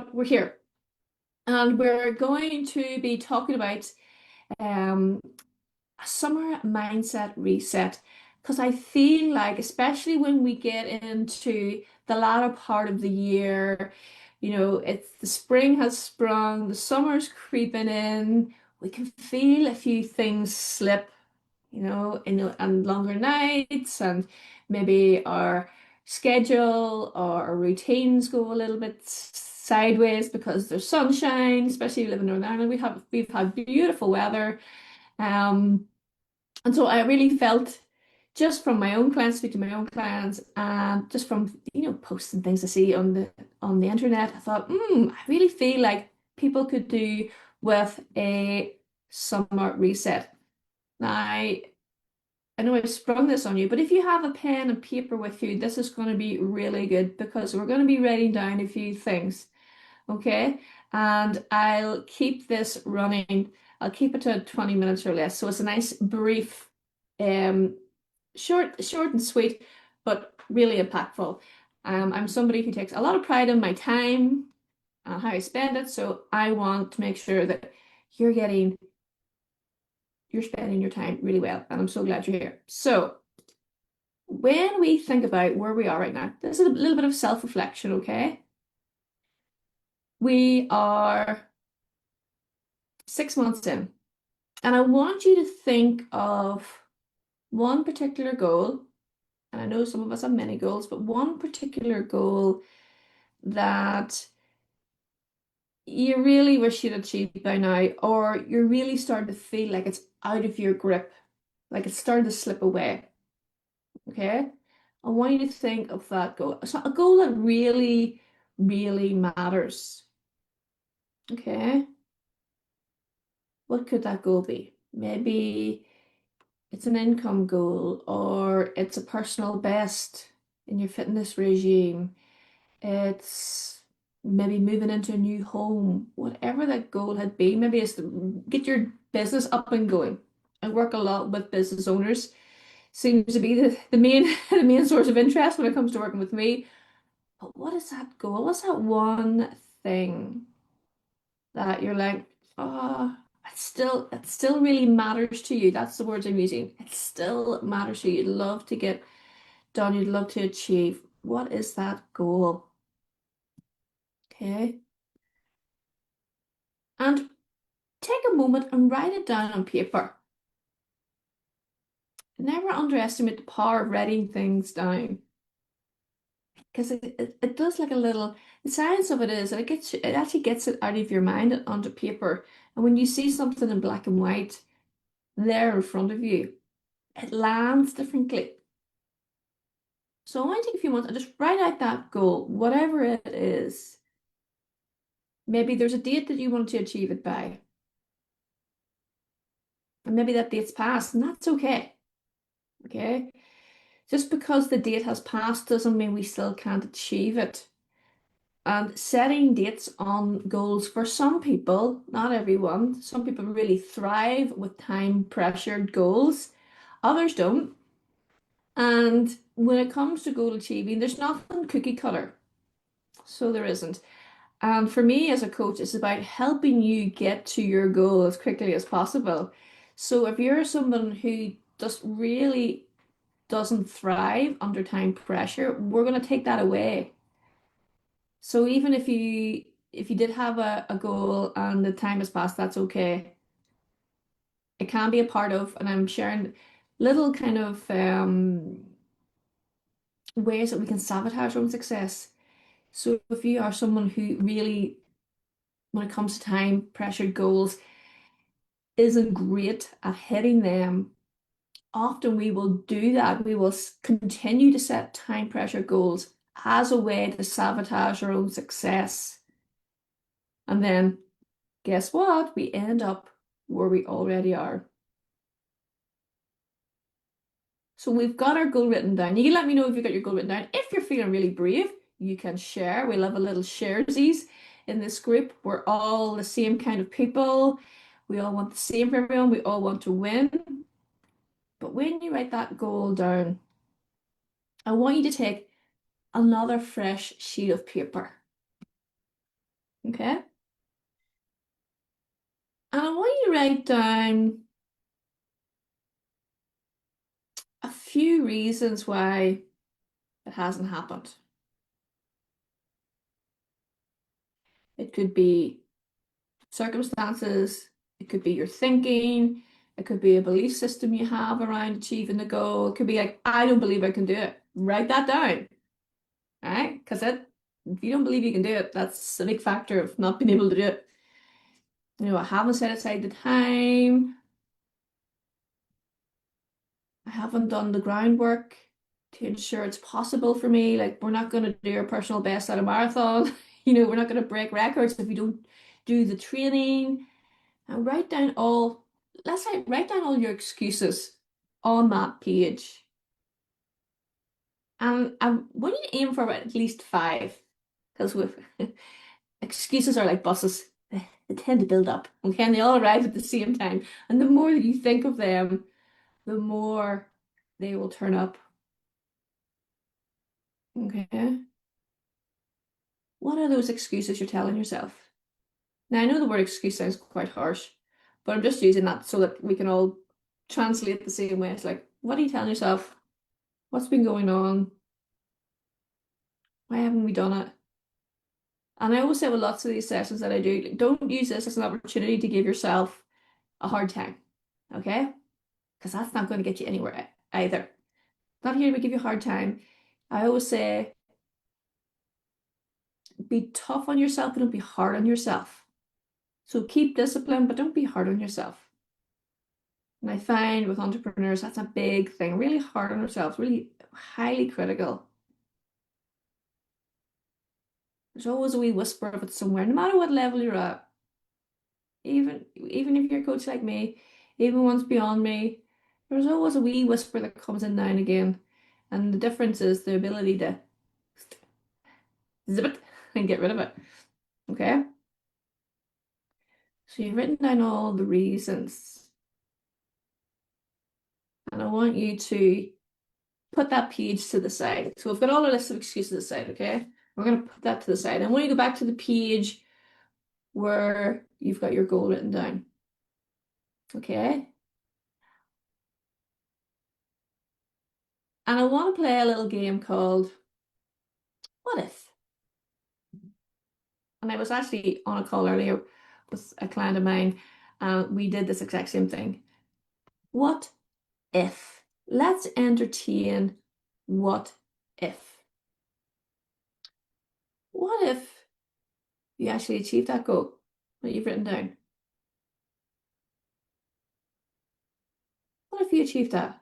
what? We're here. And we're going to be talking about um, a summer mindset reset. Because I feel like, especially when we get into the latter part of the year, it's the spring has sprung, the summer's creeping in, we can feel a few things slip, and longer nights, and maybe our schedule or our routines go a little bit sideways because there's sunshine, especially if you live in Northern Ireland. We've had beautiful weather. Um, and so I really felt just from my own clients, speaking to my own clients, and just from posting things I see on the internet, I thought, I really feel like people could do with a summer reset. Now, I know I've sprung this on you, but if you have a pen and paper with you, this is going to be really good because we're going to be writing down a few things, okay? And I'll keep this running. I'll keep it to 20 minutes or less. So it's a nice brief, um, short and sweet, but really impactful. I'm somebody who takes a lot of pride in my time and how I spend it, so I want to make sure that you're getting you're spending your time really well, and I'm so glad you're here. So, when we think about where we are right now, this is a little bit of self-reflection, okay? We are 6 months in, and I want you to think of one particular goal, and I know some of us have many goals, but one particular goal that you really wish you'd achieved by now, or you're really starting to feel like it's out of your grip, like it's starting to slip away. Okay? I want you to think of that goal. So a goal that really, really matters. Okay? What could that goal be? Maybe it's an income goal, or it's a personal best in your fitness regime. It's maybe moving into a new home, whatever that goal had been. Maybe it's to get your business up and going. I work a lot with business owners. Seems to be the main the main source of interest when it comes to working with me. But what is that goal? What's that one thing that you're like, oh, it still really matters to you? That's the words I'm using. It still matters to you. You'd love to get done, you'd love to achieve. What is that goal? Okay. And take a moment and write it down on paper. Never underestimate the power of writing things down. Because it does like a little, the science of it is that it actually gets it out of your mind and onto paper. And when you see something in black and white there in front of you, it lands differently. So I want to take a few months and just write out that goal, whatever it is. Maybe there's a date that you want to achieve it by, and maybe that date's passed, and that's okay. Okay. Just because the date has passed doesn't mean we still can't achieve it. And setting dates on goals for some people, not everyone, some people really thrive with time pressured goals, others don't. And when it comes to goal achieving, there's nothing cookie cutter. So there isn't. And for me as a coach, it's about helping you get to your goal as quickly as possible. So if you're someone who just really doesn't thrive under time pressure, we're going to take that away. So even if you did have a goal and the time has passed, that's okay. It can be a part of, and I'm sharing little kind of ways that we can sabotage our own success. So if you are someone who really, when it comes to time pressured goals, isn't great at hitting them, often we will do that. We will continue to set time pressure goals as a way to sabotage our own success. And then guess what? We end up where we already are. So we've got our goal written down. You can let me know if you've got your goal written down. If you're feeling really brave, you can share. We love a little sharesies in this group. We're all the same kind of people. We all want the same for everyone. We all want to win. But when you write that goal down, I want you to take another fresh sheet of paper. Okay? And I want you to write down a few reasons why it hasn't happened. It could be circumstances, it could be your thinking, it could be a belief system you have around achieving the goal. It could be like, I don't believe I can do it. Write that down, right? Because if you don't believe you can do it, that's a big factor of not being able to do it. I haven't set aside the time. I haven't done the groundwork to ensure it's possible for me. Like, we're not going to do our personal best at a marathon. We're not going to break records if we don't do the training. And let's say, write down all your excuses on that page. And I want you to aim for at least five, because with excuses are like buses. They tend to build up, okay? And they all arrive at the same time. And the more that you think of them, the more they will turn up. Okay? What are those excuses you're telling yourself? Now, I know the word excuse sounds quite harsh, but I'm just using that so that we can all translate the same way. It's like, what are you telling yourself? What's been going on? Why haven't we done it? And I always say with lots of these sessions that I do, like, don't use this as an opportunity to give yourself a hard time, okay? Because that's not going to get you anywhere either. Not here to give you a hard time. I always say, be tough on yourself, but don't be hard on yourself. So keep discipline, but don't be hard on yourself. And I find with entrepreneurs, that's a big thing, really hard on ourselves, really highly critical. There's always a wee whisper of it somewhere, no matter what level you're at. Even if you're a coach like me, even ones beyond me, there's always a wee whisper that comes in now and again. And the difference is the ability to zip it and get rid of it. Okay? So you've written down all the reasons. And I want you to put that page to the side. So we've got all our list of excuses aside, okay? We're going to put that to the side. And when you go back to the page where you've got your goal written down, okay? And I want to play a little game called What If? And I was actually on a call earlier with a client of mine, and we did this exact same thing. What if? Let's entertain what if. What if you actually achieve that goal that you've written down? What if you achieved that?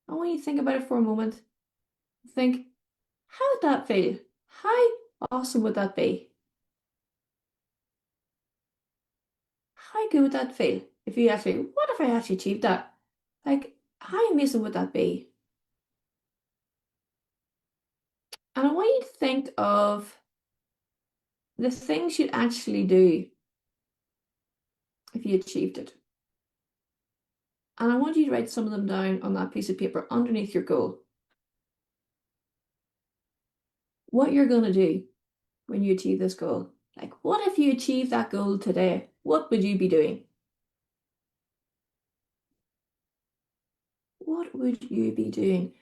I want you to think about it for a moment. Think, how would that feel? How awesome would that be? How good would that feel what if I actually achieved that? Like, how amazing would that be? And I want you to think of the things you'd actually do if you achieved it. And I want you to write some of them down on that piece of paper underneath your goal. What you're going to do when you achieve this goal. Like, what if you achieve that goal today? What would you be doing? What would you be doing?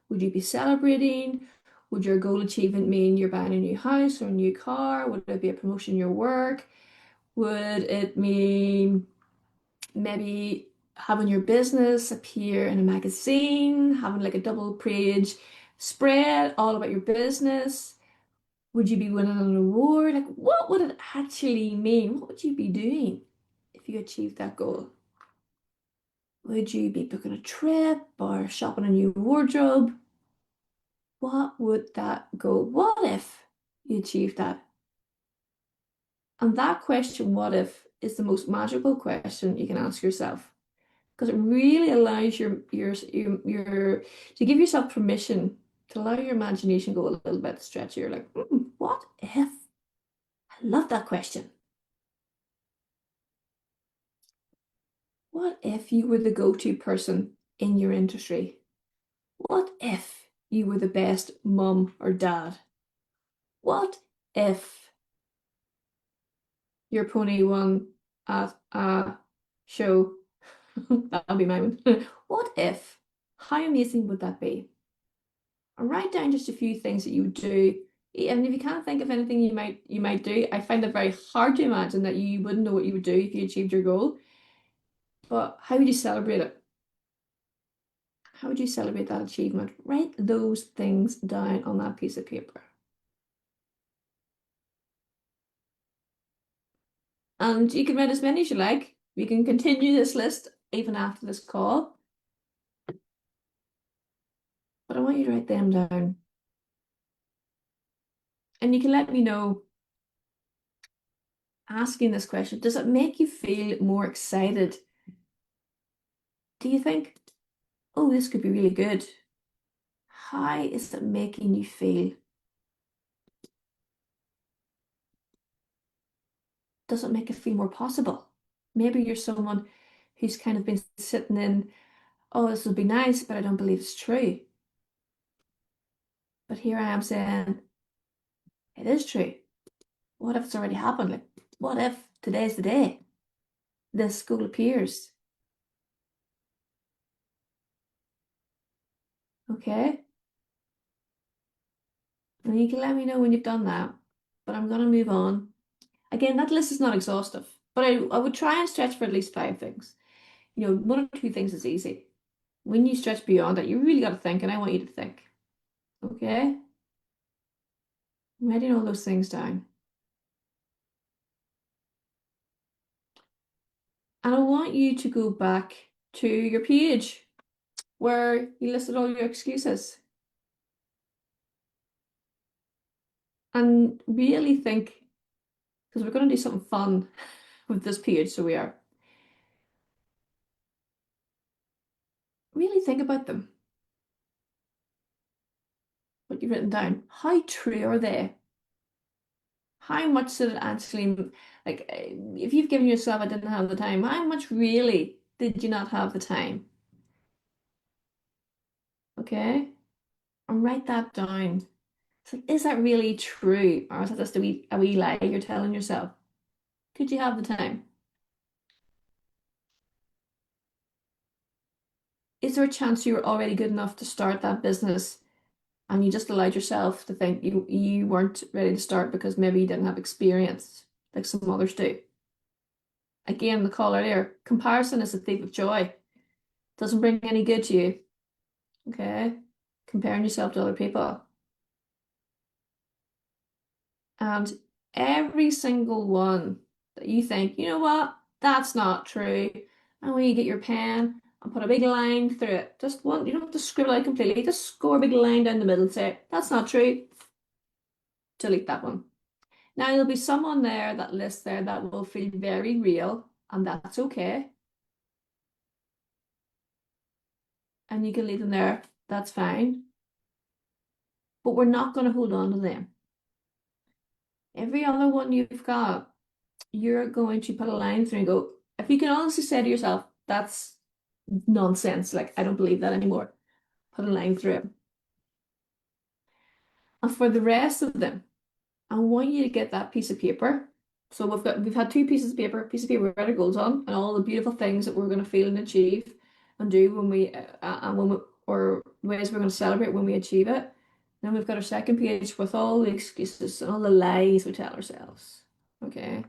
Would you be celebrating? Would your goal achievement mean you're buying a new house or a new car? Would it be a promotion in your work? Would it mean maybe having your business appear in a magazine, having like a double page spread all about your business? Would you be winning an award? Like, what would it actually mean? What would you be doing if you achieved that goal? Would you be booking a trip or shopping a new wardrobe? What would that go? What if you achieved that? And that question, what if, is the most magical question you can ask yourself because it really allows your to give yourself permission to allow your imagination go a little bit stretchy. You're like, what if? I love that question. What if you were the go-to person in your industry? What if you were the best mum or dad? What if your pony won at a show? That'll be my one. What if? How amazing would that be? And write down just a few things that you would do. And if you can't think of anything you might do, I find it very hard to imagine that you wouldn't know what you would do if you achieved your goal. But how would you celebrate it? How would you celebrate that achievement? Write those things down on that piece of paper. And you can write as many as you like. We can continue this list even after this call, but I want you to write them down. And you can let me know, asking this question, does it make you feel more excited? Do you think, oh, this could be really good? How is it making you feel? Does it make it feel more possible? Maybe you're someone who's kind of been sitting in, oh, this would be nice, but I don't believe it's true. But here I am saying, it is true. What if it's already happened? Like, what if today's the day this goal appears? Okay? And you can let me know when you've done that. But I'm going to move on. Again, that list is not exhaustive, but I would try and stretch for at least 5 things. One or two things is easy. When you stretch beyond that, you really got to think, and I want you to think. Okay? I'm writing all those things down. And I want you to go back to your page where you listed all your excuses and really think, because we're going to do something fun with this page, so we are. Really think about them, what you've written down. How true are they? How much did it actually, like, if you've given yourself, I didn't have the time, how much really did you not have the time? Okay? And write that down. It's like, is that really true? Or is that just a wee lie you're telling yourself? Could you have the time? Is there a chance you were already good enough to start that business and you just allowed yourself to think you weren't ready to start because maybe you didn't have experience like some others do? Again, the call earlier, comparison is a thief of joy. Doesn't bring any good to you. Okay? Comparing yourself to other people. And every single one that you think, you know what, that's not true. And when you get your pen and put a big line through it, just one, you don't have to scribble out completely, just score a big line down the middle and say, that's not true. Delete that one. Now, there'll be some on there, that list there, that will feel very real, and that's okay. And you can leave them there, that's fine. But we're not going to hold on to them. Every other one you've got, you're going to put a line through and go, if you can honestly say to yourself, that's nonsense, like I don't believe that anymore, put a line through it. And for the rest of them, I want you to get that piece of paper. So we've had two pieces of paper, with our goals on, and all the beautiful things that we're going to feel and achieve and do when we or ways we're going to celebrate when we achieve it. Then we've got our second page with all the excuses and all the lies we tell ourselves. Okay.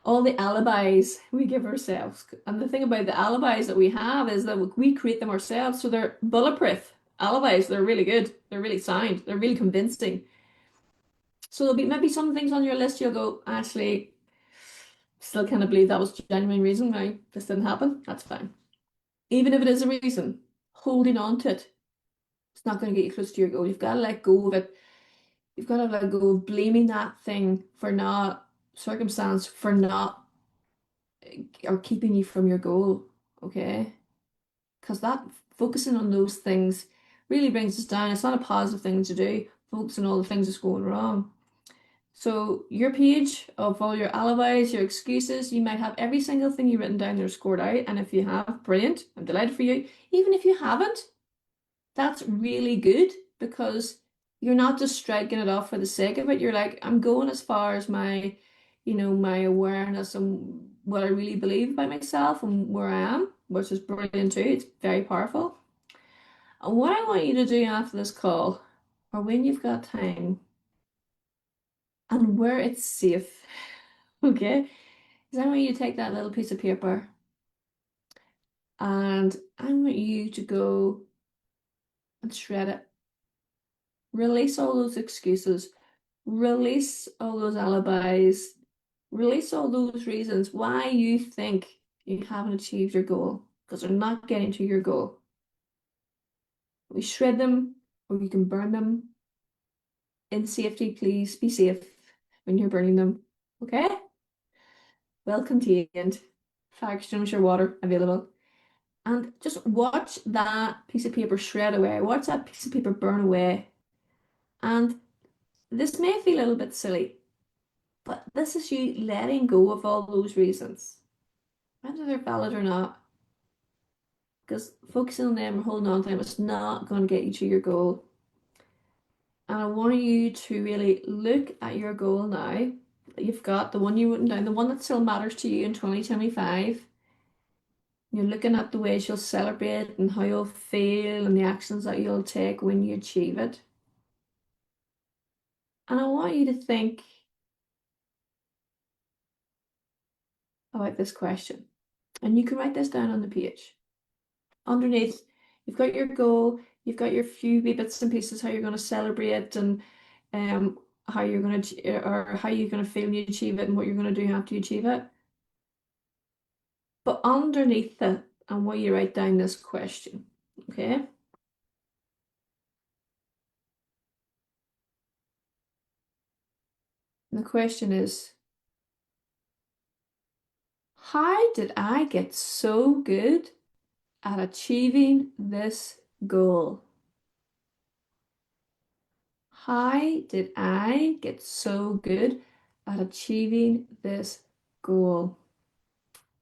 All the alibis we give ourselves. And the thing about the alibis that we have is that we create them ourselves. So they're bulletproof alibis. They're really good. They're really sound. They're really convincing. So there'll be maybe some things on your list you'll go, actually, still kind of believe that was the genuine reason why this didn't happen. That's fine. Even if it is a reason, holding on to it, it's not going to get you close to your goal. You've got to let go of it. You've got to let go of blaming that thing for not, circumstance for not, or keeping you from your goal. Okay? Because that focusing on those things really brings us down. It's not a positive thing to do, focusing on all the things that's going wrong. So your page of all your alibis, your excuses, you might have every single thing you've written down there scored out. And if you have, brilliant. I'm delighted for you. Even if you haven't, that's really good because you're not just striking it off for the sake of it. You're like, I'm going as far as my awareness and what I really believe about myself and where I am, which is brilliant too. It's very powerful. And what I want you to do after this call, or when you've got time, and where it's safe, okay, is I want you to take that little piece of paper and I want you to go and shred it. Release all those excuses. Release all those alibis. Release all those reasons why you think you haven't achieved your goal because they're not getting to your goal. We shred them or you can burn them in safety. Please be safe when you're burning them. Okay? Well contained. Fire extinguisher water available. And just watch that piece of paper shred away. Watch that piece of paper burn away. And this may feel a little bit silly, but this is you letting go of all those reasons, whether they're valid or not. Because focusing on them or holding on to them is not going to get you to your goal. And I want you to really look at your goal now that you've got, the one you written down, the one that still matters to you in 2025. You're looking at the ways you'll celebrate and how you'll feel and the actions that you'll take when you achieve it. And I want you to think about this question. And you can write this down on the page. Underneath, you've got your goal, you've got your few wee bits and pieces, how you're going to celebrate and how you're going to, or how you're going to feel when you achieve it and what you're going to do after you achieve it. But underneath it, I want you to write down this question, okay? And the question is, how did I get so good at achieving this goal? How did I get so good at achieving this goal?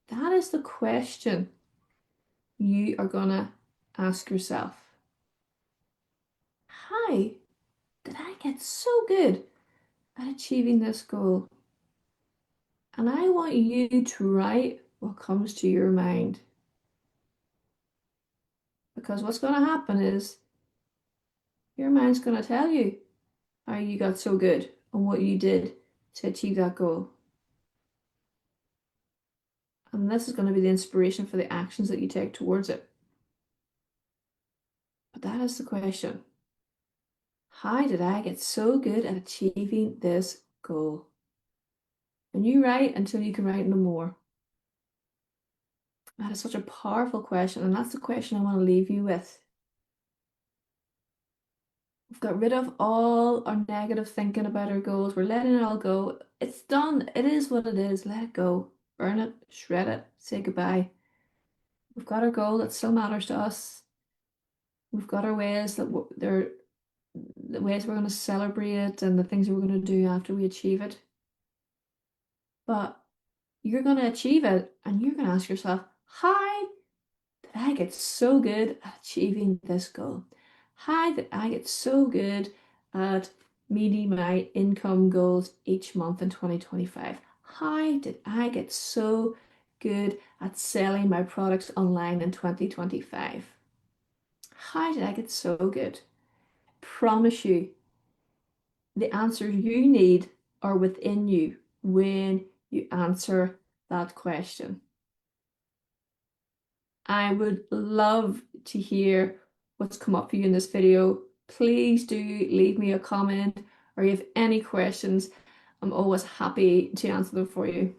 That is the question you are going to ask yourself. How did I get so good at achieving this goal? And I want you to write what comes to your mind. Because what's going to happen is your mind's going to tell you how you got so good and what you did to achieve that goal. And this is going to be the inspiration for the actions that you take towards it. But that is the question. How did I get so good at achieving this goal? And you write until you can write no more. That is such a powerful question, and that's the question I want to leave you with. We've got rid of all our negative thinking about our goals. We're letting it all go. It's done. It is what it is. Let it go. Burn it, shred it, say goodbye. We've got our goal that still matters to us. We've got our ways that they're the ways we're going to celebrate and the things that we're going to do after we achieve it. But you're going to achieve it and you're going to ask yourself, how did I get so good at achieving this goal? How did I get so good at meeting my income goals each month in 2025? How did I get so good at selling my products online in 2025? How did I get so good? I promise you, the answers you need are within you when you answer that question. I would love to hear what's come up for you in this video. Please do leave me a comment or if you have any questions. I'm always happy to answer them for you.